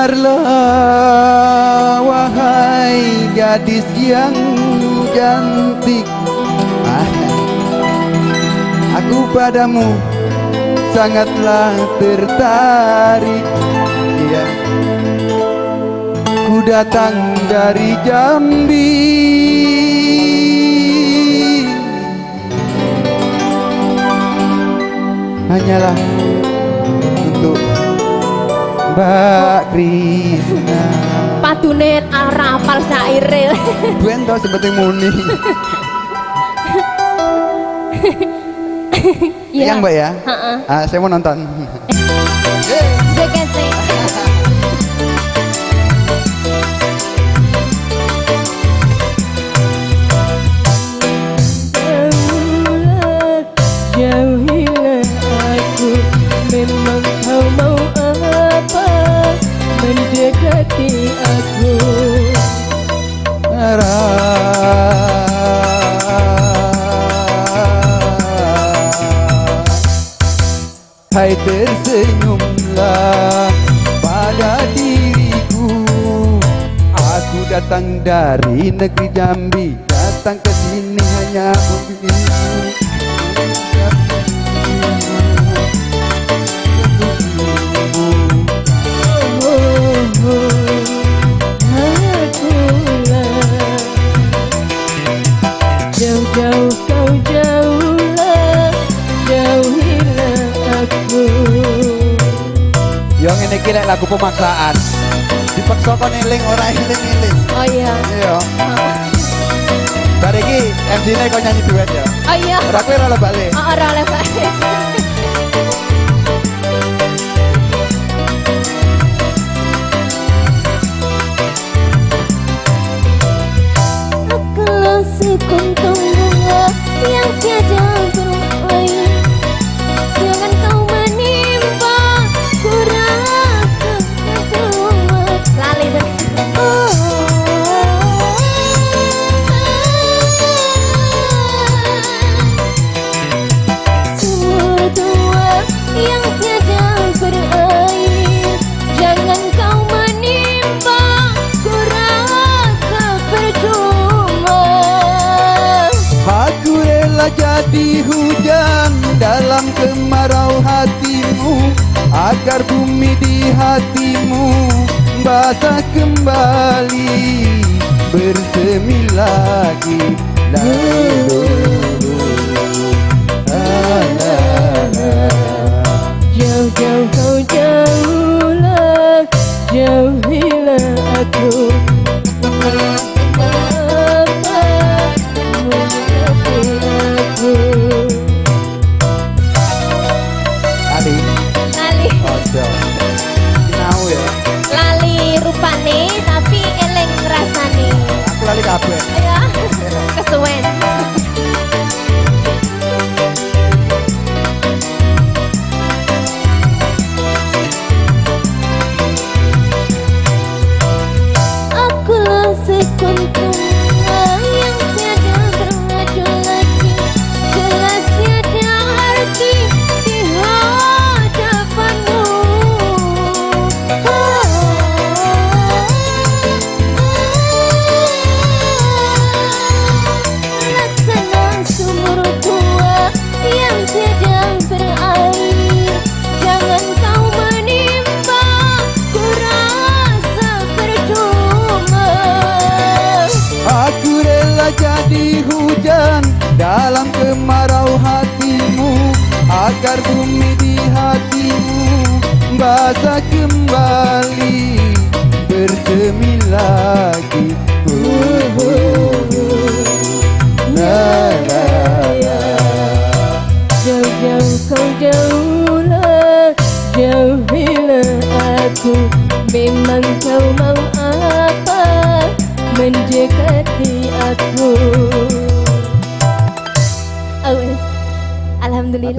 Dengarlah wahai gadis yang cantik, aku padamu sangatlah tertarik. Iya, ku datang dari Jambi, hanyalah untuk Mbak Krisna. Padunet ora apal syaire. Buen tau seperti muni. Yang Mbak ya? Saya mau nonton. JKT. Jauhilah aku, memang kau mau apa mendekati aku. Hai tersenyumlah pada diriku, aku datang dari negeri Jambi, datang ke sini hanya untuk jauh-jauh kau jauhlah, jauhilah aku. Yang ini kira lagu pemaksaan, dipaksa kon eling ora eling-eling. Oh iya. Iya. Bareng iki MC-ne kau nyanyi duet ya. Oh iya. Ora kowe ora balik. Oh ora balik. Akulah sekuntum bunga yang tiada berair, jangan kau menimba, ku rasa cuma Lali sumur tua yang tiada berair, jangan kau menimba, ku rasa percuma. Aku rela jadi hujan dalam kemarau hatimu, agar bumi di hatimu basah kembali, bersemi lagi. Jauh-jauh kau jauhlah, jauhilah aku. Mengapa mendekati aku? Ali, lali. ojo, sinau ya. Lali rupane tapi eleng rasane. Aku lali kabeh. Ya. Kesuwen. Akulah sekuntum bunga yang tiada bermadu lagi, jelas tiada arti di hadapanmu. Laksana sumur tua yang tiada berair, jangan kau menimba, ku rasa percuma. Aku rela jadi hujan dalam kemarau hatimu, agar bumi di hatimu basah kembali, bersemi lagi. Jauh-jauh kau jauhlah, jauhilah aku, memang kau mau apa mendekati aku. Oh, alhamdulillah.